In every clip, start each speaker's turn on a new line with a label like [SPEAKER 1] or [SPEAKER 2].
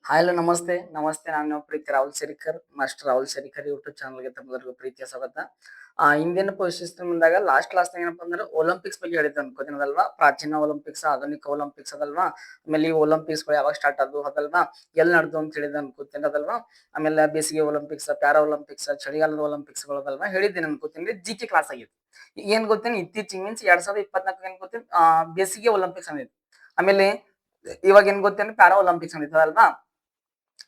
[SPEAKER 1] Hi hello ನಮಸ್ತೆ ನಮಸ್ತೆ ನಾನು ನಿಮ್ಮ ಪ್ರೀತಿ ರಾಹುಲ್ ಸರಿಕರ್ ಮಾಸ್ಟರ್ ರಾಹುಲ್ ಸರಿಕರ್ ಯೂಟ್ಯೂಬ್ ಚಾನಲ್ಗೆ ತಮ್ಮೆಲ್ಲರಿಗೂ ಪ್ರೀತಿಯ ಸ್ವಾಗತ. ಇಂದಿನ ಪೊಸಿಷನ್ ಬಂದಾಗ ಲಾಸ್ಟ್ ಕ್ಲಾಸ್ ಏನಪ್ಪಾ ಅಂದ್ರೆ ಒಲಿಂಪಿಕ್ಸ್ ಬಗ್ಗೆ ಹೇಳಿದ್ದೆ ಅನ್ಕೋತೀನದಲ್ವಾ, ಪ್ರಾಚೀನ ಒಲಿಂಪಿಕ್ಸ್ ಆಧುನಿಕ ಒಲಿಂಪಿಕ್ಸ್ ಅದಲ್ವಾ, ಆಮೇಲೆ ಈ ಒಲಿಂಪಿಕ್ಸ್ ಗಳು ಯಾವಾಗ ಸ್ಟಾರ್ಟ್ ಆದವು ಅದಲ್ವಾ, ಎಲ್ಲಿ ನಡೆದು ಅಂತ ಹೇಳಿದ ಅನ್ಕೋತೀನಿ ಅದಲ್ವಾ, ಆಮೇಲೆ ಬೇಸಿಗೆ ಒಲಿಂಪಿಕ್ಸ್, ಪ್ಯಾರಾ ಒಲಿಂಪಿಕ್ಸ್, ಚಳಿಗಾಲದ ಒಲಿಂಪಿಕ್ಸ್ ಗಳದಲ್ವಾ ಹೇಳಿದ್ದೇನೆ ಅನ್ಕೋತೀನಿ. ಜಿ ಕೆ ಕ್ಲಾಸ್ ಆಗಿತ್ತು. ಏನ್ ಗೊತ್ತೇನೆ ಇತ್ತೀಚಿಗೆ ಮೀನ್ಸ್ 2024 ಏನ್ ಗೊತ್ತೇನೆ ಬೇಸಿಗೆ ಒಲಿಂಪಿಕ್ಸ್ ಅಂದಿತ್ತು. ಆಮೇಲೆ ಇವಾಗ ಏನ್ ಗೊತ್ತೇನೆ ಪ್ಯಾರಾ ಒಲಿಂಪಿಕ್ಸ್ ಅಂದಿತ್ತದಲ್ವಾ.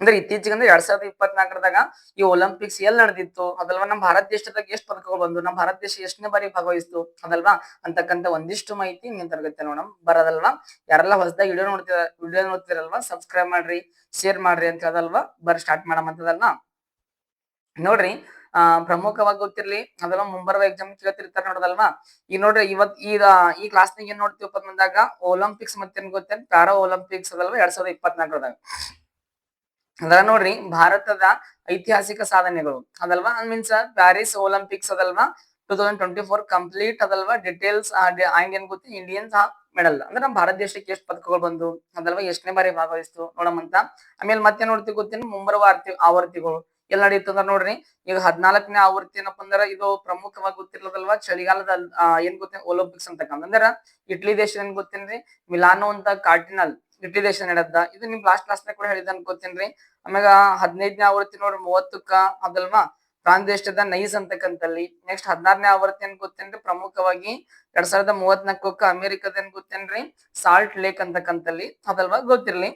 [SPEAKER 1] ಅಂದ್ರೆ ಇತ್ತೀಚೆಗೆ ಅಂದ್ರೆ 2024 ಈ ಒಲಿಂಪಿಕ್ಸ್ ಎಲ್ಲಿ ನಡೆದಿತ್ತು ಅದಲ್ವಾ, ನಮ್ಮ ಭಾರತ ದೇಶದಾಗ ಎಷ್ಟು ಪದಕಗಳು ಬಂದು, ನಮ್ಮ ಭಾರತ ದೇಶ ಎಷ್ಟನೇ ಬಾರಿ ಭಾಗವಹಿಸ್ತು ಅದಲ್ವಾ ಅಂತಕ್ಕಂತ ಒಂದಿಷ್ಟು ಮಾಹಿತಿ ನಿಮ್ ತರಗತಿ ನೋಡೋಣ ಬರೋದಲ್ವಾ. ಯಾರೆಲ್ಲ ಹೊಸದಾಗಿ ವಿಡಿಯೋ ನೋಡ್ತಿರಲ್ವಾ ಸಬ್ಸ್ಕ್ರೈಬ್ ಮಾಡ್ರಿ, ಶೇರ್ ಮಾಡ್ರಿ ಅಂತ ಹೇಳದಲ್ವಾ. ಸ್ಟಾರ್ಟ್ ಮಾಡಮಂತದಲ್ವಾ. ನೋಡ್ರಿ, ಪ್ರಮುಖವಾಗಿ ಗೊತ್ತಿರ್ಲಿ ಅದೆಲ್ಲ ಮುಂಬರುವ ಎಕ್ಸಾಮ್ ಕೇಳ್ತಿರ್ತಾರ ನೋಡೋದಲ್ವಾ. ಈಗ ನೋಡ್ರಿ ಈ ಕ್ಲಾಸ್ನಾಗ ಏನ್ ನೋಡ್ತೀವಪ್ಪ ಬಂದಾಗ ಒಲಿಂಪಿಕ್ಸ್ ಮತ್ತೇನ್ ಗೊತ್ತೇನ್ ಪ್ಯಾರಾ ಒಲಿಂಪಿಕ್ಸ್ ಅದಲ್ವಾ 2024 ಅದ ನೋಡ್ರಿ ಭಾರತದ ಐತಿಹಾಸಿಕ ಸಾಧನೆಗಳು ಅದಲ್ವಾ. ಮೀನ್ಸ್ ಪ್ಯಾರಿಸ್ ಒಲಿಂಪಿಕ್ಸ್ ಅದಲ್ವಾ 2024 ಕಂಪ್ಲೀಟ್ ಅದಲ್ವಾ ಡೀಟೇಲ್ಸ್ ಆ್ಯಂಡ್ ಏನ್ ಗೊತ್ತಿ ಇಂಡಿಯನ್ಸ್ ಮೆಡಲ್ ಅಂದ್ರೆ ನಮ್ಮ ಭಾರತ ದೇಶಕ್ಕೆ ಎಷ್ಟು ಪದಕಗಳು ಬಂದು ಅದಲ್ವಾ, ಎಷ್ಟನೇ ಬಾರಿ ಭಾಗವಹಿಸ್ತು ನೋಡಮಂತ. ಆಮೇಲೆ ಮತ್ತೆ ನೋಡ್ತೀವಿ ಗೊತ್ತೇನು ಮುಂಬರುವ ಆವೃತ್ತಿಗಳು ಎಲ್ಲಿ ನಡೆಯುತ್ತೆ ಅಂದ್ರೆ ನೋಡ್ರಿ, ಈಗ 14ನೇ ಆವೃತ್ತಿ ಏನಪ್ಪ ಅಂದ್ರೆ ಇದು ಪ್ರಮುಖವಾಗಿ ಗೊತ್ತಿರ್ಲದಲ್ವಾ ಚಳಿಗಾಲದ ಏನ್ ಗೊತ್ತೇನ್ ಒಲಿಂಪಿಕ್ಸ್ ಅಂತಕ್ಕಂಥ ಅಂದ್ರ ಇಟ್ಲಿ ದೇಶ ಏನ್ ಗೊತ್ತೇನ್ರಿ ಮಿಲಾನೋ ಅಂತ ಕಾರ್ಟಿನಲ್ ಇಟ್ಲಿ ದೇಶ ನಡೆದ. ಇದು ನಿಮ್ ಲಾಸ್ಟ್ ಕ್ಲಾಸ್ ಕೂಡ ಹೇಳಿದ ಅನ್ಕೋತೀನ್ರಿ. ಆಮ್ಯಾಗ 15ನೇ ಆವೃತ್ತಿ ನೋಡ್ರಿ 30ಕ್ಕ ಅದಲ್ವಾ ಫ್ರಾನ್ಸ್ ದೇಶದ ನೈಸ್ ಅಂತಕ್ಕಂತಲ್ಲಿ. ನೆಕ್ಸ್ಟ್ 16ನೇ ಆವೃತ್ತಿ ಏನ್ ಗೊತ್ತೇನ್ರಿ ಪ್ರಮುಖವಾಗಿ 2034 ಅಮೆರಿಕದ ಏನ್ ಗೊತ್ತೇನ್ರಿ ಸಾಲ್ಟ್ ಲೇಕ್ ಅಂತಕ್ಕಂತಲ್ಲಿ ಅದಲ್ವಾ ಗೊತ್ತಿರ್ಲಿ.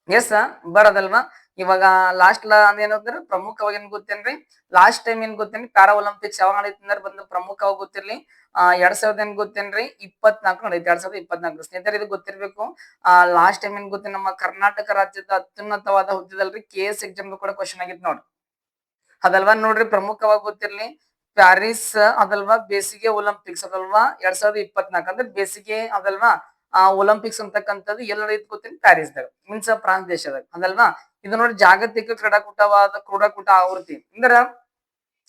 [SPEAKER 1] ಎಸ್ ಬರದಲ್ವಾ. ಇವಾಗ ಲಾಸ್ಟ್ ಏನಂದ್ರೆ ಪ್ರಮುಖವಾಗಿ ಏನ್ ಗೊತ್ತೇನ್ರಿ ಲಾಸ್ಟ್ ಟೈಮ್ ಏನ್ ಗೊತ್ತೇನ್ರಿ ಪ್ಯಾರಾ ಒಲಿಂಪಿಕ್ಸ್ ಯಾವಾಗ ನಡೀತಿ ಅಂದ್ರೆ ಬಂದು ಪ್ರಮುಖವಾಗಿ ಗೊತ್ತಿರ್ಲಿ 2000 ಏನ್ ಗೊತ್ತೇನ್ರಿ 24 ನಡೆಯುತ್ತೆ 2024 ಸ್ನೇಹಿತರೆ ಇದು ಗೊತ್ತಿರ್ಬೇಕು. ಲಾಸ್ಟ್ ಟೈಮ್ ಏನ್ ಗೊತ್ತೇನ್ ನಮ್ಮ ಕರ್ನಾಟಕ ರಾಜ್ಯದ ಅತ್ಯುನ್ನತವಾದ ಹುದ್ದೆದಲ್ರಿ KS ಎಕ್ಸಾಮ್ ಕೂಡ ಕ್ವಶನ್ ಆಗಿತ್ತು ನೋಡ್ರಿ ಅದಲ್ವಾ. ನೋಡ್ರಿ ಪ್ರಮುಖವಾಗಿ ಗೊತ್ತಿರ್ಲಿ ಪ್ಯಾರಿಸ್ ಅದಲ್ವಾ ಬೇಸಿಗೆ ಒಲಿಂಪಿಕ್ಸ್ ಅದಲ್ವಾ 2024 ಅಂದ್ರೆ ಬೇಸಿಗೆ ಅದಲ್ವಾ ಒಲಿಂಪಿಕ್ಸ್ ಅಂತಕ್ಕಂಥದ್ದು ಎಲ್ಲಿ ನಡೆಯುತ್ತೆ ಗೊತ್ತೇನು ಪ್ಯಾರಿಸ್ದಾಗ ಮೀನ್ಸ್ ಫ್ರಾನ್ಸ್ ದೇಶದಾಗ ಅದಲ್ವಾ. ಇದು ನೋಡಿ ಜಾಗತಿಕ ಕ್ರೀಡಾಕೂಟ ಆವೃತ್ತಿ ಅಂದ್ರ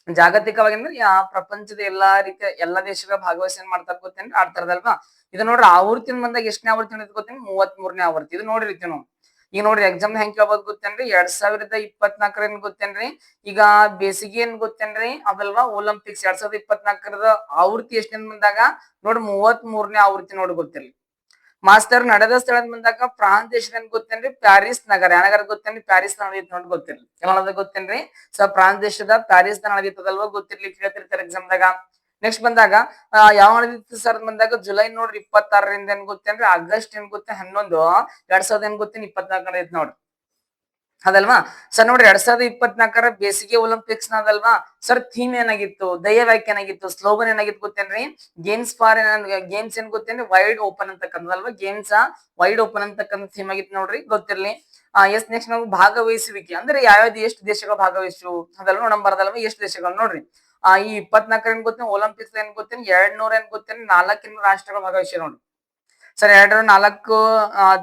[SPEAKER 1] ಜಾಗತಿಕವಾಗಿ ಅಂದ್ರೆ ಪ್ರಪಂಚದ ಎಲ್ಲಾ ದೇಶಗಳ ಭಾಗವಹಿಸಿ ಏನ್ ಮಾಡ್ತಾರ ಗೊತ್ತೇನ್ರಿ ಆಡ್ತಾರದಲ್ವಾ. ಇದು ನೋಡ್ರಿ ಆವೃತ್ತಿ ಬಂದಾಗ ಎಷ್ಟನೇ ಆವೃತ್ತಿ ನಡೆಯುತ್ತೆ ಗೊತ್ತೇನು 33ನೇ ಆವೃತ್ತಿ. ಇದು ನೋಡಿರ್ತೀವಿ ನಾವು. ಈಗ ನೋಡ್ರಿ ಎಕ್ಸಾಮ್ ಹೆಂಗ್ ಕೇಳ್ಬೋದು ಗೊತ್ತೇನ್ರಿ 2024 ಏನ್ ಗೊತ್ತೇನ್ರಿ ಈಗ ಬೇಸಿಗೆ ಏನ್ ಗೊತ್ತೇನ್ರಿ ಅದಲ್ವಾ ಒಲಿಂಪಿಕ್ಸ್ 2024 ಆವೃತ್ತಿ ಎಷ್ಟೇನ್ ಬಂದಾಗ ನೋಡ್ರಿ 33ನೇ ಆವೃತ್ತಿ ನೋಡಿ ಗೊತ್ತಿರ್ಲಿ. ಮಾಸ್ತರ್ ನಡೆದ ಸ್ಥಳದ ಬಂದಾಗ ಫ್ರಾನ್ಸ್ ದೇಶದ ಏನ್ ಗೊತ್ತೇನ್ರಿ ಪ್ಯಾರಿಸ್ ನಗರ ಯಾನಗರ ಗೊತ್ತೇನ್ರಿ ಪ್ಯಾರಿಸ್ ನಡೆದಿತ್ತು ನೋಡಿ ಗೊತ್ತಿರ್ಲಿ. ಯಾವಾಗ ಗೊತ್ತೇನ್ರಿ ಫ್ರಾನ್ಸ್ ದೇಶದ ಪ್ಯಾರಿಸ್ ನಡೆದಿತ್ತದಲ್ವಾ ಗೊತ್ತಿರ್ಲಿ ಕೇಳ್ತಿರ್ತಾರೆ ಎಕ್ಸಾಮ್ ದಾಗ. ನೆಕ್ಸ್ಟ್ ಬಂದಾಗ ಯಾವ ನಡೆದಿತ್ತು ಸರ್ ಬಂದಾಗ ಜುಲೈ ನೋಡ್ರಿ 26ರಿಂದ ಏನ್ ಗೊತ್ತೇನ್ರಿ ಆಗಸ್ಟ್ ಏನ್ ಗೊತ್ತೇ 11 2000 ಏನ್ ಗೊತ್ತೇನ್ 24 ನಡೆದಿತ್ತು ನೋಡ್ರಿ ಅದಲ್ವಾ. ಸರ್ ನೋಡ್ರಿ 2024 ಬೇಸಿಗೆ ಒಲಿಂಪಿಕ್ಸ್ ಅದಲ್ವಾ. ಸರ್ ಥೀಮ್ ಏನಾಗಿತ್ತು, ಧ್ಯೇಯ ವಾಕ್ಯ ಏನಾಗಿತ್ತು, ಸ್ಲೋಗನ್ ಏನಾಗಿತ್ತು ಗೊತ್ತೇನ್ರಿ ಗೇಮ್ಸ್ ಏನ್ ಗೊತ್ತೇನ್ರಿ ವೈಡ್ ಓಪನ್ ಅಂತಕ್ಕಂಥದಲ್ವಾ. ಗೇಮ್ಸ್ ವೈಡ್ ಓಪನ್ ಅಂತಕ್ಕಂಥ ಥೀಮ್ ಆಗಿತ್ತು ನೋಡ್ರಿ ಗೊತ್ತಿರ್ಲಿ. ಎಸ್ ನೆಕ್ಸ್ಟ್ ನಾವು ಭಾಗವಹಿಸುವಿಕೆ ಅಂದ್ರೆ ಯಾವ್ಯಾವ್ದು ಎಷ್ಟು ದೇಶಗಳು ಭಾಗವಹಿಸು ಅದೆಲ್ಲ ನೋಡಂಬಾರ್ದಲ್ವಾ ಎಷ್ಟು ದೇಶಗಳು ನೋಡ್ರಿ. ಈ 24 ಏನ್ ಗೊತ್ತೇನೆ ಒಲಿಂಪಿಕ್ಸ್ ಏನ್ ಗೊತ್ತೇನೆ 200 ಏನ್ ಗೊತ್ತೇನೆ 400 ರಾಷ್ಟ್ರಗಳು ಭಾಗವಹಿಸಿ ನೋಡ್ರಿ. ಸರ್ 204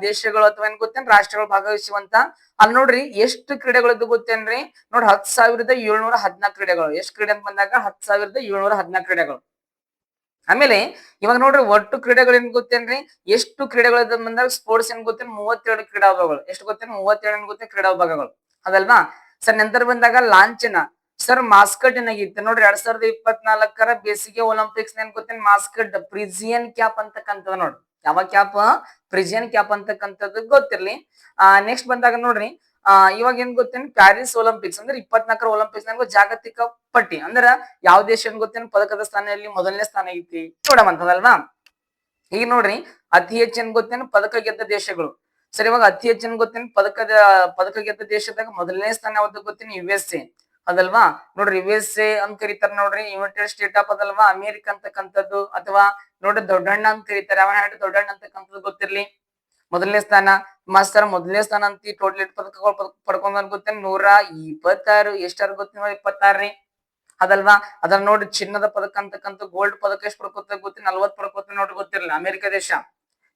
[SPEAKER 1] ದೇಶಗಳು ಅಥವಾ ಏನ್ ಗೊತ್ತೇನ್ ರಾಷ್ಟ್ರಗಳು ಭಾಗವಹಿಸುವಂತ ಅಲ್ಲಿ ನೋಡ್ರಿ ಎಷ್ಟು ಕ್ರೀಡೆಗಳಿದ್ದು ಗೊತ್ತೇನ್ರಿ ನೋಡ್ರಿ 10,714 ಕ್ರೀಡೆಗಳು. ಎಷ್ಟು ಕ್ರೀಡೆ ಅಂತ ಬಂದಾಗ 10,714 ಕ್ರೀಡೆಗಳು. ಆಮೇಲೆ ಇವಾಗ ನೋಡ್ರಿ ಒಟ್ಟು ಕ್ರೀಡೆಗಳು ಏನ್ ಗೊತ್ತೇನ್ರಿ ಎಷ್ಟು ಕ್ರೀಡೆಗಳು ಬಂದಾಗ ಸ್ಪೋರ್ಟ್ಸ್ ಏನ್ ಗೊತ್ತೇನ್ 32 ಕ್ರೀಡಾ ವಿಭಾಗಗಳು. ಎಷ್ಟು ಗೊತ್ತೇನ್ 32 ಏನ್ ಗೊತ್ತೇನ್ ಕ್ರೀಡಾ ವಿಭಾಗಗಳು ಅದಲ್ವಾ. ಸರ್ ನಂತರ ಬಂದಾಗ ಲಾಂಛನ ಸರ್ ಮಾಸ್ಕಟ್ ಏನಾಗಿತ್ತು ನೋಡ್ರಿ 2024 ಬೇಸಿಗೆ ಒಲಿಂಪಿಕ್ಸ್ ಏನ್ ಗೊತ್ತೇನ್ ಮಾಸ್ಕಟ್ ಪ್ರಿಜಿಯನ್ ಕ್ಯಾಪ್ ಅಂತಕ್ಕಂಥದ್ದು ನೋಡ್ರಿ. ಯಾವ ಕ್ಯಾಪ್ ಪ್ರಿಜಿಯನ್ ಕ್ಯಾಪ್ ಅಂತಕ್ಕಂಥದ್ದು ಗೊತ್ತಿರ್ಲಿ. ನೆಕ್ಸ್ಟ್ ಬಂದಾಗ ನೋಡ್ರಿ ಇವಾಗ ಏನ್ ಗೊತ್ತೇನ್ ಪ್ಯಾರಿಸ್ ಒಲಿಂಪಿಕ್ಸ್ ಅಂದ್ರೆ 24 ಒಲಿಂಪಿಕ್ಸ್ ನನ್ಗೂ ಜಾಗತಿಕ ಪಟ್ಟಿ ಅಂದ್ರ ಯಾವ ದೇಶ ಏನ್ ಗೊತ್ತೇನ್ ಪದಕದ ಸ್ಥಾನದಲ್ಲಿ ಮೊದಲನೇ ಸ್ಥಾನ ಐತಿ ನೋಡಮಂತದಲ್ವಾ. ಈಗ ನೋಡ್ರಿ ಅತಿ ಹೆಚ್ಚು ಏನ್ ಗೊತ್ತೇನು ಪದಕ ಗೆದ್ದ ದೇಶಗಳು. ಸರಿ ಇವಾಗ ಅತಿ ಹೆಚ್ಚು ಏನ್ ಗೊತ್ತೇನು ಪದಕ ಗೆದ್ದ ದೇಶದಾಗ ಮೊದಲನೇ ಸ್ಥಾನ ಯಾವ್ದು ಗೊತ್ತೇನು USA ಅದಲ್ವಾ. ನೋಡ್ರಿ USA ಅಂತ ಕರೀತಾರ ನೋಡ್ರಿ ಯುನೈಟೆಡ್ ಸ್ಟೇಟ್ ಆಫ್ ಅದಲ್ವಾ ಅಮೆರಿಕ ಅಂತಕ್ಕಂಥದ್ದು. ಅಥವಾ ನೋಡ್ರಿ ದೊಡ್ಡಣ್ಣ ಅಂತ ಕರೀತಾರೆ ಯಾವ ದೊಡ್ಡಣ್ಣ ಅಂತಕ್ಕಂಥದ್ದು ಗೊತ್ತಿರ್ಲಿ. ಮೊದಲನೇ ಸ್ಥಾನ ಮಾಸ್ತರ ಮೊದಲನೇ ಸ್ಥಾನ ಅಂತ ಟೋಟಲ್ ಪದಕಗಳು ಪಡ್ಕೊಂಡ್ ಗೊತ್ತೇನೆ 126 ಎಷ್ಟಾರ ಗೊತ್ತಿನ 26 ಅದಲ್ವಾ. ಅದ್ರ ನೋಡ್ರಿ ಚಿನ್ನದ ಪದಕ ಅಂತಕ್ಕಂಥ ಗೋಲ್ಡ್ ಪದಕ ಎಷ್ಟು ಪಡ್ಕೋತ ಗೊತ್ತಿ 40 ಪಡ್ಕೋತ ನೋಡ್ರಿ ಗೊತ್ತಿರಲಿಲ್ಲ ಅಮೆರಿಕ ದೇಶ.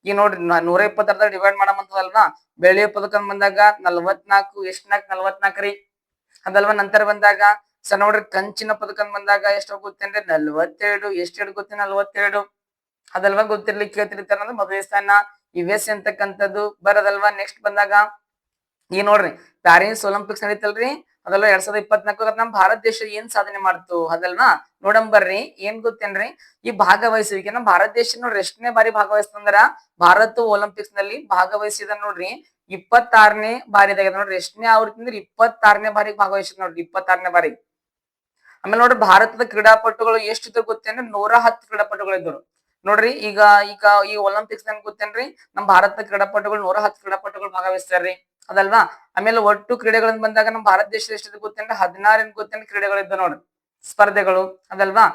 [SPEAKER 1] ಈ ನೋಡ್ರಿ 126 ಡಿವೈಡ್ ಮಾಡಮಂತದಲ್ವಾ. ಬೆಳ್ಳಿಯ ಪದಕ ಬಂದಾಗ 44 ಎಷ್ಟು 44 ರೀ ಅದಲ್ವಾ. ನಂತರ ಬಂದಾಗ ಸರ್ ನೋಡ್ರಿ ಕಂಚಿನ ಪದಕ ಬಂದಾಗ ಎಷ್ಟು ಗೊತ್ತೇನ್ರಿ 42 ಎಷ್ಟು ಗೊತ್ತೇನೆ 42 ಅದಲ್ವಾ ಗೊತ್ತಿರ್ಲಿ ಕೇಳ್ತಿರ್ತಾರ ಅಂದ್ರೆ ಮೊದಲನೇ ಸ್ಥಾನ USA ಅಂತಕ್ಕಂಥದ್ದು ಬರದಲ್ವಾ. ನೆಕ್ಸ್ಟ್ ಬಂದಾಗ ಈಗ ನೋಡ್ರಿ ಪ್ಯಾರಿಸ್ ಒಲಿಂಪಿಕ್ಸ್ ನಡೀತಲ್ರಿ, ಅದೆಲ್ಲ 2024 ನಮ್ ಭಾರತ ದೇಶ ಏನ್ ಸಾಧನೆ ಮಾಡ್ತು ಅದಲ್ವಾ ನೋಡಂಬರ್ರಿ. ಏನ್ ಗೊತ್ತೇನ್ರಿ, ಈ ಭಾಗವಹಿಸುವಿಕೆ ನಮ್ ಭಾರತ ದೇಶ ನೋಡ್ರಿ ಎಷ್ಟನೇ ಬಾರಿ ಭಾಗವಹಿಸ್ತಂದ್ರ ಭಾರತ ಒಲಿಂಪಿಕ್ಸ್ ನಲ್ಲಿ ಭಾಗವಹಿಸಿದ ನೋಡ್ರಿ 26ನೇ ಬಾರಿ ಇದಾಗಿದೆ ನೋಡ್ರಿ. ಎಷ್ಟನೇ ಆವೃತ್ತಿ ಅಂದ್ರೆ 26ನೇ ಬಾರಿಗೆ ಭಾಗವಹಿಸಿದ ನೋಡ್ರಿ, 26ನೇ ಬಾರಿ. ಆಮೇಲೆ ನೋಡ್ರಿ ಭಾರತದ ಕ್ರೀಡಾಪಟುಗಳು ಎಷ್ಟಿದ್ರು ಗೊತ್ತೇನ್ರಿ, 110 ಕ್ರೀಡಾಪಟುಗಳು ಇದ್ರು ನೋಡ್ರಿ. ಈಗ ಈಗ ಈ ಒಲಿಂಪಿಕ್ಸ್ ನನ್ ಗೊತ್ತೇನ್ರಿ, ನಮ್ ಭಾರತದ ಕ್ರೀಡಾಪಟುಗಳು 110 ಕ್ರೀಡಾಪಟುಗಳು ಭಾಗವಹಿಸ್ತಾರ್ರಿ ಅದಲ್ವಾ. ಆಮೇಲೆ ಒಟ್ಟು ಕ್ರೀಡೆಗಳನ್ನ ಬಂದಾಗ ನಮ್ ಭಾರತ ದೇಶದ ಎಷ್ಟಿದೆ ಗೊತ್ತೇನ್ರಿ, 16 ಗೊತ್ತೇನ್ರಿ ಕ್ರೀಡೆಗಳಿದ್ದ ನೋಡ್ರಿ, ಸ್ಪರ್ಧೆಗಳು ಅದಲ್ವಾ.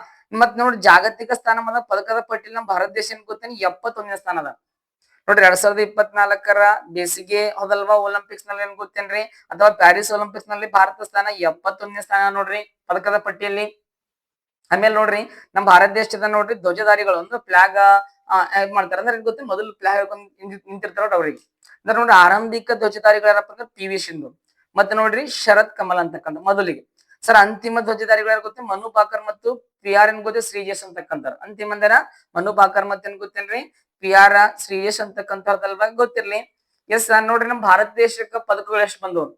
[SPEAKER 1] ಮತ್ ನೋಡ್ರಿ ಜಾಗತಿಕ ಸ್ಥಾನಮಾನ ಪದಕದ ಪಟ್ಟಿಯಲ್ಲಿ ನಮ್ ಭಾರತ ದೇಶ ಏನ್ ಗೊತ್ತೇನೆ 71ನೇ ಸ್ಥಾನ ಅದ ನೋಡ್ರಿ. 2024 ಬೇಸಿಗೆ ಹೌದಲ್ವಾ ಒಲಿಂಪಿಕ್ಸ್ ನಲ್ಲಿ ಏನ್ ಗೊತ್ತೇನ್ರಿ, ಅಥವಾ ಪ್ಯಾರಿಸ್ ಒಲಿಂಪಿಕ್ಸ್ ನಲ್ಲಿ ಭಾರತ ಸ್ಥಾನ 71ನೇ ಸ್ಥಾನ ನೋಡ್ರಿ ಪದಕದ ಪಟ್ಟಿಯಲ್ಲಿ. ಆಮೇಲೆ ನೋಡ್ರಿ ನಮ್ ಭಾರತ ದೇಶದ ನೋಡ್ರಿ ಧ್ವಜಧಾರಿಗಳು ಅಂದ್ರೆ ಫ್ಲಾಗ್ ಹೇಗ್ ಮಾಡ್ತಾರೆ ಅಂದ್ರೆ ಗೊತ್ತ, ಮೊದಲು ಫ್ಲಾಗ್ ಹೇಳ್ಕೊಂಡ್ ನಿಂತಿರ್ತಾರ ನೋಡ್ರಿ ಅವ್ರಿಗೆ. ಅಂದ್ರೆ ನೋಡ್ರಿ ಆರಂಭಿಕ ಧ್ವಜಧಾರಿಗಳು ಯಾರಪ್ಪ ಅಂದ್ರೆ ಪಿ ವಿ ಸಿಂಧು, ಮತ್ತೆ ನೋಡ್ರಿ ಶರತ್ ಕಮಲ್ ಅಂತಕ್ಕಂಥ ಮೊದಲಿಗೆ. ಸರ್ ಅಂತಿಮ ಧ್ವಜಧಾರಿಗಳು ಯಾರು ಗೊತ್ತೇ, ಮನು ಭಾಕರ್ ಮತ್ತು ಪಿ ಆರ್ ಏನ್ ಗೊತ್ತೇ ಶ್ರೀಜೇಶ್ ಅಂತಕ್ಕಂಥವ್ರು. ಅಂತಿಮ ಅಂದ್ರ ಮನು ಭಾಕರ್ ಮತ್ತೆ ಏನ್ ಗೊತ್ತೇನ್ರಿ, ಪಿ ಆರ್ ಶ್ರೀಜೇಶ್ ಅಂತಕ್ಕಂಥವ್ರದಲ್ವಾ ಗೊತ್ತಿರ್ಲಿ. ಎಸ್ ನೋಡ್ರಿ ನಮ್ ಭಾರತ ದೇಶಕ್ಕೆ ಪದಕಗಳು ಎಷ್ಟು ಬಂದವು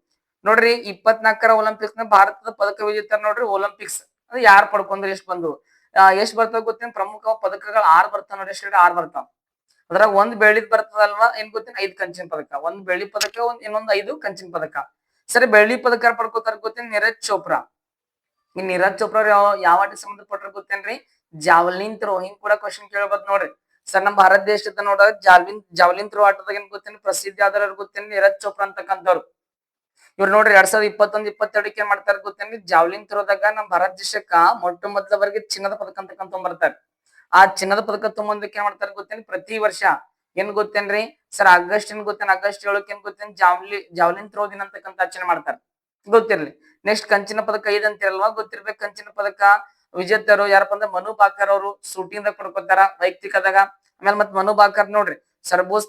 [SPEAKER 1] ನೋಡ್ರಿ. 24 ಒಲಿಂಪಿಕ್ಸ್ ನ ಭಾರತದ ಪದಕ ವಿಜೇತರ ನೋಡ್ರಿ ಒಲಿಂಪಿಕ್ಸ್ ಅಂದ್ರೆ ಯಾರು ಪಡ್ಕೊಂಡ್ರೆ ಎಷ್ಟು ಬಂದು ಎಷ್ಟ್ ಬರ್ತಾವ ಗೊತ್ತೇನ್, ಪ್ರಮುಖ ಪದಕಗಳು 6 ಬರ್ತಾವ ನೋಡ್ರಿ. ಎಷ್ಟು 6 ಬರ್ತಾವ. ಅದ್ರಾಗ ಒಂದ್ ಬೆಳ್ಳಿದ್ ಬರ್ತದಲ್ವಾ ಏನ್ ಗೊತ್ತೇನ್, 5 ಕಂಚಿನ ಪದಕ, ಒಂದ್ ಬೆಳ್ಳಿ ಪದಕ, ಇನ್ನೊಂದ್ 5 ಕಂಚಿನ ಪದಕ. ಸರಿ ಬೆಳ್ಳಿ ಪದಕ ಪಡ್ಕೋತಾರ ಗೊತ್ತೇನ್, ನೀರಜ್ ಚೋಪ್ರಾ. ಈ ನೀರಜ್ ಚೋಪ್ರಾ ಯಾವ ಆಟಕ್ಕೆ ಸಂಬಂಧಪಟ್ಟ ಗೊತ್ತೇನ್ರಿ, ಜಾವಲಿನ್ ಥ್ರೋ. ಹಿಂಗ್ ಕೂಡ ಕ್ವಶನ್ ಕೇಳಬಹುದು ನೋಡ್ರಿ. ಸರ್ ನಮ್ ಭಾರತ ದೇಶದ ನೋಡ ಜಾವಲಿನ್ ಥ್ರೋ ಆಟದಾಗ ಏನ್ ಗೊತ್ತೇನ್ ಪ್ರಸಿದ್ಧಿ ಆದವ್ರು ಗೊತ್ತೇನ್, ನೀರಜ್ ಚೋಪ್ರಾ ಅಂತಕ್ಕಂಥವ್ರು. ಇವ್ರು ನೋಡ್ರಿ 2021-22 ಏನ್ ಮಾಡ್ತಾರ ಗೊತ್ತೇನ್ರಿ, ಜಾವ್ಲಿನ್ ಥ್ರೋದಾಗ ನಮ್ ಭಾರತ ದೇಶಕ್ಕ ಮೊಟ್ಟ ಮೊದಲ ಬಾರಿಗೆ ಚಿನ್ನದ ಪದಕ ಅಂತಕ್ಕಂತ ಬರ್ತಾರೆ. ಆ ಚಿನ್ನದ ಪದಕ ತುಂಬೊಂದಕ್ಕೆ ಏನ್ ಮಾಡ್ತಾರ ಗೊತ್ತೇನ್ರಿ, ಪ್ರತಿ ವರ್ಷ ಏನ್ ಗೊತ್ತೇನ್ರಿ ಸರ್, ಆಗಸ್ಟ್ ಏನ್ ಗೊತ್ತೇನ್, ಆಗಸ್ಟ್ 7ಕ್ಕೆ ಏನ್ ಗೊತ್ತೇನ್ ಜಾವ್ಲಿನ್ ಥ್ರೋ ದಿನ ಅಂತಕ್ಕಂತ ಆಚರಣೆ ಮಾಡ್ತಾರ, ಗೊತ್ತಿರ್ಲಿ. ನೆಕ್ಸ್ಟ್ ಕಂಚಿನ ಪದಕ 5 ಅಂತಿರಲ್ವಾ, ಗೊತ್ತಿರ್ಬೇಕು. ಕಂಚಿನ ಪದಕ ವಿಜೇತರು ಯಾರಪ್ಪ ಅಂದ್ರೆ ಮನು ಭಾಕರ್ ಅವರು ಶೂಟಿಂಗ್ ದಾಗ ಪಡ್ಕೋತಾರ ವೈಯಕ್ತಿಕದಾಗ. ಆಮೇಲೆ ಮತ್ ಮನು ಭಾಕರ್ ನೋಡ್ರಿ ಸರ್ಬೋಜ್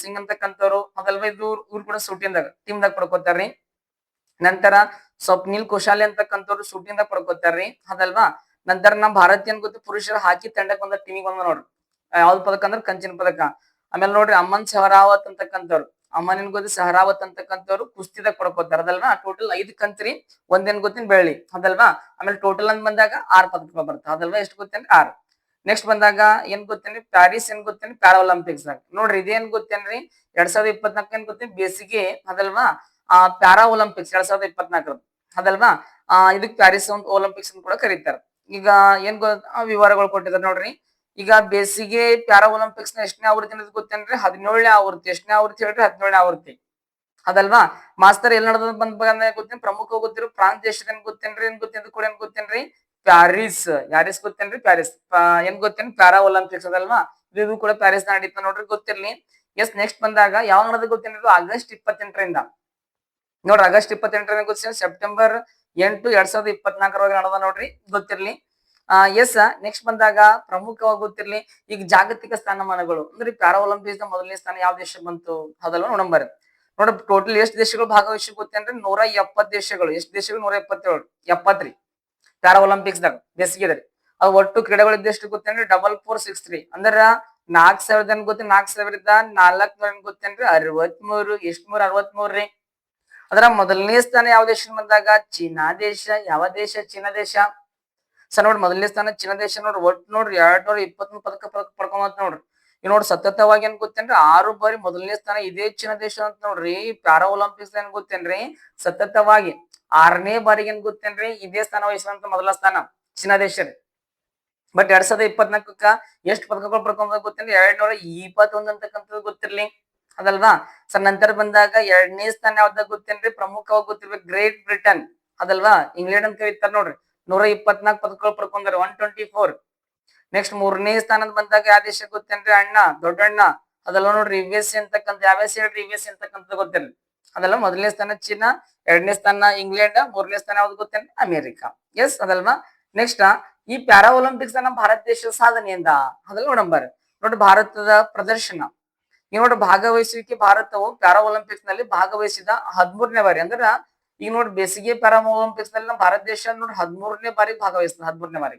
[SPEAKER 1] ಸಿಂಗ್ ಅಂತಕ್ಕಂಥವ್ರು ಅದಲ್ವಾ, ಇವ್ರು ಕೂಡ ಶೂಟಿಂಗ್ ದಾಗ ಟೀಮ್ ದಾಗ ಪಡ್ಕೋತಾರ್ರಿ. ನಂತರ ಸ್ವಪ್ನಿಲ್ ಕುಶಾಲಿ ಅಂತಕ್ಕಂಥವ್ರು ಶೂಟಿಂಗ್ ದಾಗ ಪಡ್ಕೋತಾರ್ರಿ ಅದಲ್ವಾ. ನಂತರ ನಮ್ ಭಾರತೀಯ ಗೊತ್ತು ಪುರುಷರ ಹಾಕಿ ತಂಡಕ್ಕೆ ಬಂದ ಟೀಮಿಗೆ ಬಂದ ನೋಡ್ರಿ ಯಾವ್ದು ಪದಕ ಅಂದ್ರೆ ಕಂಚಿನ ಪದಕ. ಆಮೇಲೆ ನೋಡ್ರಿ ಅಮನ್ ಸಹರಾವತ್ ಅಂತಕ್ಕಂಥವ್ರು, ಅಮನ್ ಏನ್ ಗೊತ್ತಿ ಸಹರಾವತ್ ಅಂತಕ್ಕಂಥವ್ರು ಕುಸ್ತಿದಾಗ ಪಡ್ಕೋತಾರ ಅದಲ್ವಾ. ಟೋಟಲ್ 5 ಕಂತ್ರಿ, ಒಂದೇನ್ ಗೊತ್ತಿನ ಬೆಳ್ಳಿ ಅದಲ್ವಾ. ಆಮೇಲೆ ಟೋಟಲ್ ಅಂತ ಬಂದಾಗ 6 ಪದಕಗಳು ಬರ್ತಾವ ಅದಲ್ವಾ. ಎಷ್ಟು ಗೊತ್ತೇನ್ರಿ 6. ನೆಕ್ಸ್ಟ್ ಬಂದಾಗ ಏನ್ ಗೊತ್ತೇನ್ರಿ, ಪ್ಯಾರಿಸ್ ಏನ್ ಗೊತ್ತೇನ್ರಿ ಪ್ಯಾರಾ ಒಲಿಂಪಿಕ್ಸ್ ದಾಗ ನೋಡ್ರಿ ಇದೇನ್ ಗೊತ್ತೇನ್ರಿ 2024 ಏನ್ ಗೊತ್ತೇನ್ ಬೇಸಿಗೆ ಅದಲ್ವಾ. Para Olympics 2024 ಅದಲ್ವಾ. ಇದಕ್ ಪ್ಯಾರಿಸ್ ಒಲಿಂಪಿಕ್ಸ್ ಕೂಡ ಕರೀತಾರೆ. ಈಗ ಏನ್ ವಿವರಗಳು ಕೊಟ್ಟಿದ್ದಾರೆ ನೋಡ್ರಿ. ಈಗ ಬೇಸಿಗೆ ಪ್ಯಾರಾ ಒಲಿಂಪಿಕ್ಸ್ ನ ಎಷ್ಟನೇ ಆವೃತ್ತಿ ಅನ್ನೋದು ಗೊತ್ತೇನ್ರಿ, 17ನೇ ಆವೃತ್ತಿ. ಎಷ್ಟನೇ ಆವೃತ್ತಿ ಹೇಳ್ರಿ, 17ನೇ ಆವೃತ್ತಿ ಅದಲ್ವಾ. ಮಾಸ್ತರ್ ಎಲ್ಲಿ ನಡೆದ ಬಂದ್ ಗೊತ್ತೇನ್, ಪ್ರಮುಖ ಗೊತ್ತಿರೋ ಫ್ರಾನ್ಸ್ ದೇಶದ ಏನ್ ಗೊತ್ತೇನ್ರಿ, ಏನ್ ಗೊತ್ತೇನ್ ಕೂಡ ಏನ್ ಗೊತ್ತೇನ್ರಿ ಪ್ಯಾರಿಸ್. ಯಾರಿಸ್ ಗೊತ್ತೇನ್ರಿ ಪ್ಯಾರಿಸ್. ಏನ್ ಗೊತ್ತೇನ್ ಪ್ಯಾರಾ ಒಲಿಂಪಿಕ್ಸ್ ಅದಲ್ವಾ. ಇದು ಕೂಡ ಪ್ಯಾರಿಸ್ ನಡೀತಾ ನೋಡ್ರಿ, ಗೊತ್ತಿರ್ಲಿ. ಎಸ್ ನೆಕ್ಸ್ಟ್ ಬಂದಾಗ ಯಾವ ನಡೆದ ಗೊತ್ತೇನ್ರಿ, ಆಗಸ್ಟ್ 28ರಿಂದ ನೋಡ್ರಿ. ಆಗಸ್ಟ್ 28ರಿಂದ ಗೊತ್ತ, ಸೆಪ್ಟೆಂಬರ್ 8, 2024 ನಡೆದ ನೋಡ್ರಿ, ಗೊತ್ತಿರ್ಲಿ. ಎಸ್ ನೆಕ್ಸ್ಟ್ ಬಂದಾಗ ಪ್ರಮುಖವಾಗಿ ಗೊತ್ತಿರ್ಲಿ. ಈಗ ಜಾಗತಿಕ ಸ್ಥಾನಮಾನಗಳು ಅಂದ್ರೆ ಪ್ಯಾರಾ ಒಲಿಂಪಿಕ್ಸ್ ನ ಮೊದಲನೇ ಸ್ಥಾನ ಯಾವ ದೇಶ ಬಂತು ಅದಲ್ವಾ ನೋಡಂಬರ್ರಿ. ನೋಡ್ರಿ ಟೋಟಲ್ ಎಷ್ಟು ದೇಶಗಳು ಭಾಗವಹಿಸಿ ಗೊತ್ತೇನ್ರಿ, 170 ದೇಶಗಳು. ಎಷ್ಟು ದೇಶಗಳು 177 70 ಪ್ಯಾರಾ ಒಲಿಂಪಿಕ್ಸ್ ದಾಗ ಬೇಸಿಗೆದ್ರಿ. ಅದು ಒಟ್ಟು ಕ್ರೀಡೆಗಳು ಇದ್ದೆಷ್ಟು ಗೊತ್ತೇನ್ರಿ 4463 ಅಂದ್ರ 4000 ಗೊತ್ತೇನ್, 4400 ಗೊತ್ತೇನ್ರಿ 63. ಎಷ್ಟು 63 ರೀ. ಅದ್ರ ಮೊದಲನೇ ಸ್ಥಾನ ಯಾವ ದೇಶ ಬಂದಾಗ ಚೀನಾ ದೇಶ. ಯಾವ ದೇಶ, ಚೀನಾ ದೇಶ. ಸರ್ ನೋಡ್ರಿ ಮೊದಲನೇ ಸ್ಥಾನ ಚೀನಾ ದೇಶ ನೋಡ್ರಿ. ಒಟ್ಟು ನೋಡ್ರಿ 223 ಪದಕ ಪಡ್ಕೊಂಬತ್ ನೋಡ್ರಿ. ಈ ನೋಡ್ರಿ ಸತತವಾಗಿ ಏನ್ ಗೊತ್ತೇನ್ರಿ 6 ಬಾರಿ ಮೊದಲನೇ ಸ್ಥಾನ ಇದೇ ಚೀನಾ ದೇಶ ಅಂತ ನೋಡ್ರಿ. ಪ್ಯಾರಾ ಒಲಿಂಪಿಕ್ಸ್ ಏನ್ ಗೊತ್ತೇನ್ರಿ ಸತತವಾಗಿ 6ನೇ ಬಾರಿಗೆ ಏನ್ ಗೊತ್ತೇನ್ರಿ ಇದೇ ಸ್ಥಾನ ವಹಿಸುವಂತ ಮೊದಲ ಸ್ಥಾನ ಚೀನಾ ದೇಶ ರೀ. ಬಟ್ 2024ಕ್ಕ ಎಷ್ಟು ಪದಕಗಳು ಪಡ್ಕೊಂಡ್ ಗೊತ್ತೇನ್ರಿ, 221 ಅಂತಕ್ಕಂಥದ್ದು ಗೊತ್ತಿರ್ಲಿ ಅದಲ್ವಾ. ಸರ್ ನಂತರ ಬಂದಾಗ 2ನೇ ಸ್ಥಾನ ಯಾವ್ದಾಗ ಗೊತ್ತೇನ್ರಿ, ಪ್ರಮುಖವಾಗಿ ಗೊತ್ತಿರ್ಬೇಕು ಗ್ರೇಟ್ ಬ್ರಿಟನ್ ಅದಲ್ವಾ. ಇಂಗ್ಲೆಂಡ್ ಅಂತ ಕರೀತಾರ ನೋಡ್ರಿ. 124 ಪದಕಗಳು ಪಡ್ಕೊಂಡ್ರ 124. ನೆಕ್ಸ್ಟ್ 3ನೇ ಸ್ಥಾನದ ಬಂದಾಗ ಯಾವ ದೇಶ ಗೊತ್ತೇನ್ರಿ, ಅಣ್ಣ ದೊಡ್ಡಣ್ಣ ಅದೆಲ್ಲ ನೋಡ್ರಿ ಯು ಎಸ್ ಎ ಅಂತಕ್ಕಂಥ. ಯಾವ ಎಸ್ ಹೇಳ್ರಿ ಯು ಎಸ್ ಎ ಅಂತಕ್ಕಂಥದ್ದು ಗೊತ್ತಿರ್ಲಿ ಅದೆಲ್ಲ. ಮೊದಲನೇ ಸ್ಥಾನ ಚೀನಾ, 2ನೇ ಸ್ಥಾನ ಇಂಗ್ಲೆಂಡ್, 3ನೇ ಸ್ಥಾನ ಯಾವ್ದು ಗೊತ್ತೇನ್ರಿ ಅಮೆರಿಕಾ. ಎಸ್ ಅದಲ್ವಾ. ನೆಕ್ಸ್ಟ್ ಈ ಪ್ಯಾರಾ ಒಲಿಂಪಿಕ್ಸ್ ನಮ್ಮ ಭಾರತ ದೇಶದ ಸಾಧನೆಯಿಂದ ಅದೆಲ್ಲ ನೋಡಂಬಾರ ನೋಡ್ರಿ. ಭಾರತದ ಪ್ರದರ್ಶನ ಈ ನೋಡ್ರಿ ಭಾಗವಹಿಸುವಿಕೆ. ಭಾರತವು ಪ್ಯಾರಾ ಒಲಿಂಪಿಕ್ಸ್ ನಲ್ಲಿ ಭಾಗವಹಿಸಿದ 13ನೇ ಬಾರಿ ಅಂದ್ರ ಈಗ ನೋಡ್ರಿ ಬೇಸಿಗೆ ಪ್ಯಾರಾ ಒಲಿಂಪಿಕ್ಸ್ ನಲ್ಲಿ ನಮ್ಮ ಭಾರತ ದೇಶ ನೋಡ್ರಿ 13ನೇ ಬಾರಿ ಭಾಗವಹಿಸ್ತದೆ, 13ನೇ ಬಾರಿ.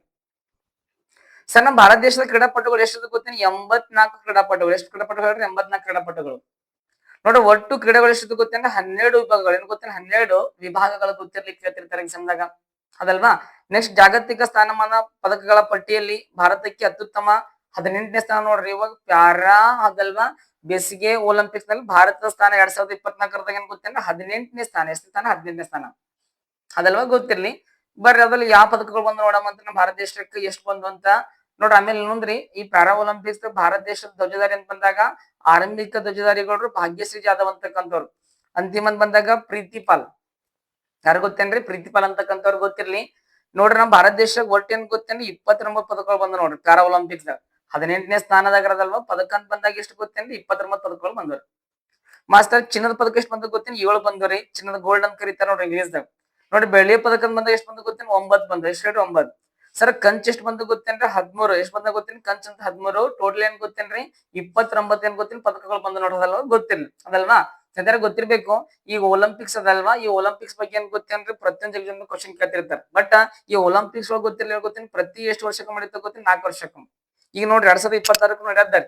[SPEAKER 1] ಸರ್ ನಮ್ಮ ಭಾರತ ದೇಶದ ಕ್ರೀಡಾಪಟುಗಳು ಎಷ್ಟು ಗೊತ್ತೇನೆ, 84 ಕ್ರೀಡಾಪಟುಗಳು. ಎಷ್ಟು ಕ್ರೀಡಾಪಟುಗಳು ಹೇಳ್ರಿ, 84 ಕ್ರೀಡಾಪಟುಗಳು ನೋಡ್ರಿ ಒಟ್ಟು ಕ್ರೀಡೆಗಳು ಎಷ್ಟು ಗೊತ್ತೇನೆ 12 ವಿಭಾಗಗಳು. ಏನ್ ಗೊತ್ತೇನೆ 12 ವಿಭಾಗಗಳು ಗೊತ್ತಿರ್ಲಿಕ್ಕೆ ಕೇಳ್ತಿರ್ತಾರೆ ಎಕ್ಸಾಮ್ದಾಗ ಅದಲ್ವಾ. ನೆಕ್ಸ್ಟ್ ಜಾಗತಿಕ ಸ್ಥಾನಮಾನ ಪದಕಗಳ ಪಟ್ಟಿಯಲ್ಲಿ ಭಾರತಕ್ಕೆ ಅತ್ಯುತ್ತಮ 18ನೇ ಸ್ಥಾನ ನೋಡ್ರಿ. ಇವಾಗ ಪ್ಯಾರಾ ಅದಲ್ವಾ ಬೇಸಿಗೆ ಒಲಿಂಪಿಕ್ಸ್ ನಲ್ಲಿ ಭಾರತದ ಸ್ಥಾನ 2024 ಏನ್ ಗೊತ್ತೇನೆ 18ನೇ ಸ್ಥಾನ. ಎಷ್ಟು ಸ್ಥಾನ? 18ನೇ ಸ್ಥಾನ ಅದಲ್ವಾ ಗೊತ್ತಿರ್ಲಿ. ಬರ್ರಿ ಅದ್ರಲ್ಲಿ ಯಾವ ಪದಕಗಳು ಬಂದು ನೋಡಮ್ಮ ಅಂತ ನಮ್ಮ ಭಾರತ ದೇಶಕ್ಕೆ ಎಷ್ಟು ಬಂದು ಅಂತ ನೋಡ್ರಿ. ಆಮೇಲೆ ನೋಡ್ರಿ ಈ ಪ್ಯಾರಾ ಒಲಿಂಪಿಕ್ಸ್ ಭಾರತ ದೇಶದ ಧ್ವಜಧಾರಿ ಅಂತ ಬಂದಾಗ ಆರಂಭಿಕ ಧ್ವಜಧಾರಿಗಳು ಭಾಗ್ಯಶ್ರೀ ಜಾಧವ್ ಅಂತಕ್ಕಂಥವ್ರು. ಅಂತಿಮ ಬಂದಾಗ ಪ್ರೀತಿಪಾಲ್, ಯಾರು ಗೊತ್ತೇನ್ರಿ? ಪ್ರೀತಿಪಾಲ್ ಅಂತಕ್ಕಂಥವ್ರು ಗೊತ್ತಿರ್ಲಿ. ನೋಡ್ರಿ ನಮ್ಮ ಭಾರತ ದೇಶ ಒಟ್ಟು ಏನ್ ಗೊತ್ತೇನ್ರಿ 29 ಪದಕಗಳು ಬಂದ ನೋಡ್ರಿ ಪ್ಯಾರಾ ಒಲಿಂಪಿಕ್ಸ್ ದಾಗ. 18ನೇ ಸ್ಥಾನದಾಗರದಲ್ವಾ ಪದಕ ಅಂತ ಬಂದಾಗ ಎಷ್ಟು ಗೊತ್ತೇನ್ರಿ 29 ಪದಕಗಳು ಬಂದವ್ರಿ. ಮಾಸ್ಟರ್ ಚಿನ್ನದ ಪದಕ ಎಷ್ಟು ಬಂದ ಗೊತ್ತೇನಿ? 7 ಬಂದವ್ರಿ. ಚಿನ್ನದ ಗೋಲ್ಡ್ ಅಂತ ಕರೀತಾರ ನೋಡ್ರಿ ಇಂಗ್ಲೀಷ್ ದಾಗ. ನೋಡಿ ಬೆಳ್ಳಿಯ ಪದಕ ಬಂದಾಗ ಎಷ್ಟು ಬಂದ ಗೊತ್ತೇನಿ? 9 ಬಂದ. ಎಷ್ಟು? 9. ಸರ್ ಕಂಚ್ ಎಷ್ಟು ಬಂದ ಗೊತ್ತೇನ್ರಿ? 13. ಎಷ್ಟು ಬಂದ ಗೊತ್ತೇನಿ? ಕಂಚ್ ಅಂತ 13. ಟೋಟಲ್ ಏನ್ ಗೊತ್ತೇನ್ರಿ 29 ಏನ್ ಗೊತ್ತೇನಿ ಪದಕಗಳು ಬಂದ ನೋಡ್ರದಲ್ವಾ ಗೊತ್ತಿರ್ಲಿ ಅದಲ್ವಾ. ಸದ್ಯ ಗೊತ್ತಿರ್ಬೇಕು. ಈಗ ಒಲಿಂಪಿಕ್ಸ್ ಅದಲ್ವಾ, ಈ ಒಲಿಂಪಿಕ್ಸ್ ಬಗ್ಗೆ ಏನ್ ಗೊತ್ತೇನ್ರಿ ಪ್ರತಿಯೊಂದು ಎಕ್ಸಾಮ್ ಕ್ವಶನ್ ಕೇಳ್ತಿರ್ತಾರೆ. ಬಟ್ ಈ ಒಲಿಂಪಿಕ್ಸ್ ಒಳಗೆ ಗೊತ್ತಿರ್ಲಿ ಗೊತ್ತೇನಿ ಪ್ರತಿ ಎಷ್ಟು ವರ್ಷಕ್ಕೆ ಮಾಡಿರ್ತ ಗೊತ್ತೀನಿ? 4 ವರ್ಷಕ್ಕೆ. ಈಗ ನೋಡ್ರಿ 2026 ನಡೆಯದ್ದಾರೆ.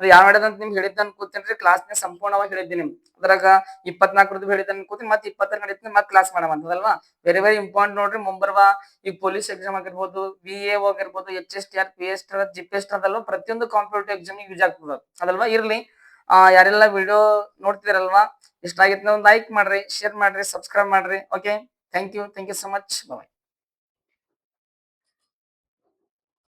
[SPEAKER 1] ಅದು ಯಾವ ನಡೆದ ಅಂತ ನಿಮ್ಗೆ ಹೇಳಿದ್ದ ಅನ್ಕೋತೇನ್ರಿ. ಕ್ಲಾಸ್ ನ ಸಂಪೂರ್ಣವಾಗಿ ಹೇಳಿದ್ದೀನಿ ನಿಮ್ಗೆ. ಅದ್ರಾಗ 24 ಹೇಳಿದ್ದ ಅನ್ಕೋತೀನಿ. ಮತ್ತೆ 26 ನಡೀತೀನಿ ಮತ್ತೆ ಕ್ಲಾಸ್ ಮಾಡಮಂತದಲ್ವಾ. ವೆರಿ ವೆರಿ ಇಂಪಾರ್ಟೆಂಟ್ ನೋಡ್ರಿ. ಮುಂಬರುವ ಈ ಪೊಲೀಸ್ ಎಕ್ಸಾಮ್ ಆಗಿರ್ಬೋದು, VAO ಆಗಿರ್ಬೋದು, HSTR, PSTR, GPSTR ಅದಲ್ವಾ ಪ್ರತಿಯೊಂದು ಕಾಂಪಿಟೇಟಿವ್ ಎಕ್ಸಾಮ್ ಯೂಸ್ ಆಗ್ತದ ಅದಲ್ವಾ. ಇರ್ಲಿ ಯಾರೆಲ್ಲ ವಿಡಿಯೋ ನೋಡ್ತಿರಲ್ವಾ ಇಷ್ಟ ಆಗಿತ್ತು ಲೈಕ್ ಮಾಡ್ರಿ, ಶೇರ್ ಮಾಡ್ರಿ, ಸಬ್ಸ್ಕ್ರೈಬ್ ಮಾಡ್ರಿ. Okay, thank you so much. Bye.